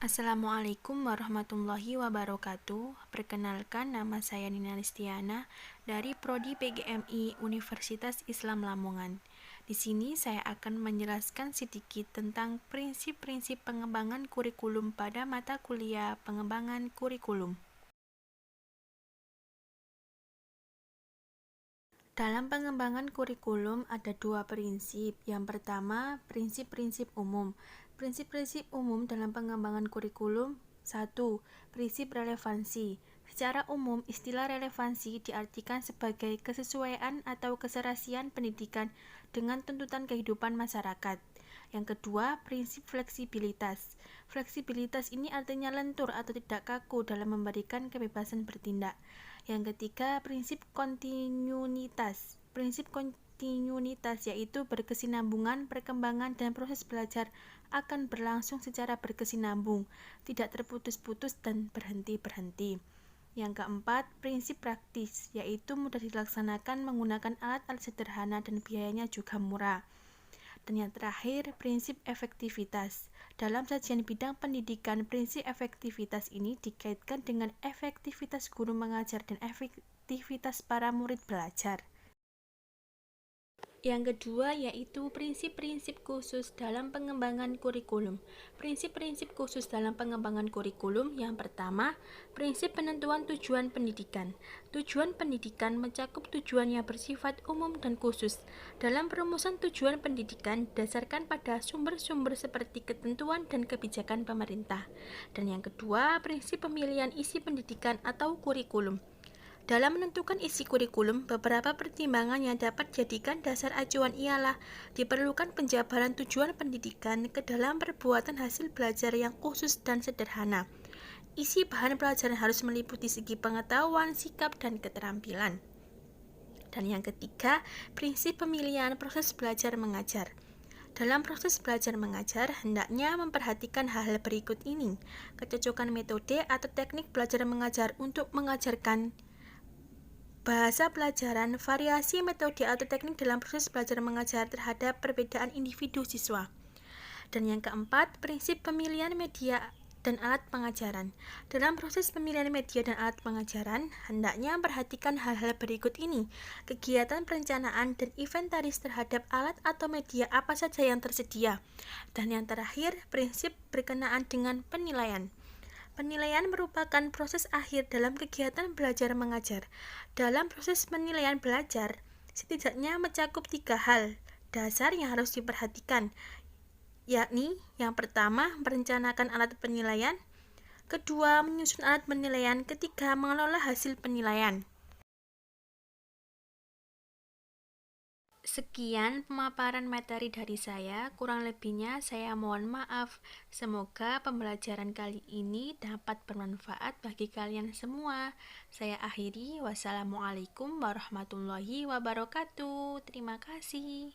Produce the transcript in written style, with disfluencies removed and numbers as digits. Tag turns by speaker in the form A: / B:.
A: Assalamualaikum warahmatullahi wabarakatuh. Perkenalkan, nama saya Nina Listiana dari Prodi PGMI Universitas Islam Lamongan. Di sini saya akan menjelaskan sedikit tentang prinsip-prinsip pengembangan kurikulum pada mata kuliah pengembangan kurikulum. Dalam pengembangan kurikulum ada dua prinsip. Yang pertama, prinsip-prinsip umum. Prinsip-prinsip umum dalam pengembangan kurikulum. 1. Prinsip relevansi. Secara umum, istilah relevansi diartikan sebagai kesesuaian atau keserasian pendidikan dengan tuntutan kehidupan masyarakat. Yang kedua, prinsip fleksibilitas. Fleksibilitas ini artinya lentur atau tidak kaku dalam memberikan kebebasan bertindak. Yang ketiga, prinsip kontinuitas. Prinsip kontinuitas yaitu berkesinambungan, perkembangan, dan proses belajar akan berlangsung secara berkesinambung, tidak terputus-putus dan berhenti-berhenti. Yang keempat, prinsip praktis, yaitu mudah dilaksanakan menggunakan alat-alat sederhana dan biayanya juga murah. Dan yang terakhir, prinsip efektivitas. Dalam sajian bidang pendidikan, prinsip efektivitas ini dikaitkan dengan efektivitas guru mengajar dan efektivitas para murid belajar. Yang kedua yaitu prinsip-prinsip khusus dalam pengembangan kurikulum. Prinsip-prinsip khusus dalam pengembangan kurikulum yang pertama, prinsip penentuan tujuan pendidikan. Tujuan pendidikan mencakup tujuan yang bersifat umum dan khusus. Dalam perumusan tujuan pendidikan didasarkan pada sumber-sumber seperti ketentuan dan kebijakan pemerintah. Dan yang kedua, prinsip pemilihan isi pendidikan atau kurikulum. Dalam menentukan isi kurikulum, beberapa pertimbangan yang dapat dijadikan dasar acuan ialah diperlukan penjabaran tujuan pendidikan ke dalam perbuatan hasil belajar yang khusus dan sederhana. Isi bahan pelajaran harus meliputi segi pengetahuan, sikap, dan keterampilan. Dan yang ketiga, prinsip pemilihan proses belajar mengajar. Dalam proses belajar mengajar, hendaknya memperhatikan hal-hal berikut ini: kecocokan metode atau teknik belajar mengajar untuk mengajarkan bahasa pelajaran, variasi metode atau teknik dalam proses belajar mengajar terhadap perbedaan individu siswa. Dan yang keempat, prinsip pemilihan media dan alat pengajaran. Dalam proses pemilihan media dan alat pengajaran, hendaknya memperhatikan hal-hal berikut ini: kegiatan perencanaan dan inventaris terhadap alat atau media apa saja yang tersedia. Dan yang terakhir, prinsip berkenaan dengan penilaian. Penilaian merupakan proses akhir dalam kegiatan belajar mengajar. Dalam proses penilaian belajar, setidaknya mencakup 3 hal dasar yang harus diperhatikan, yakni yang pertama, merencanakan alat penilaian, kedua, menyusun alat penilaian, ketiga, mengelola hasil penilaian. Sekian pemaparan materi dari saya, kurang lebihnya saya mohon maaf. Semoga pembelajaran kali ini dapat bermanfaat bagi kalian semua. Saya akhiri, wassalamualaikum warahmatullahi wabarakatuh. Terima kasih.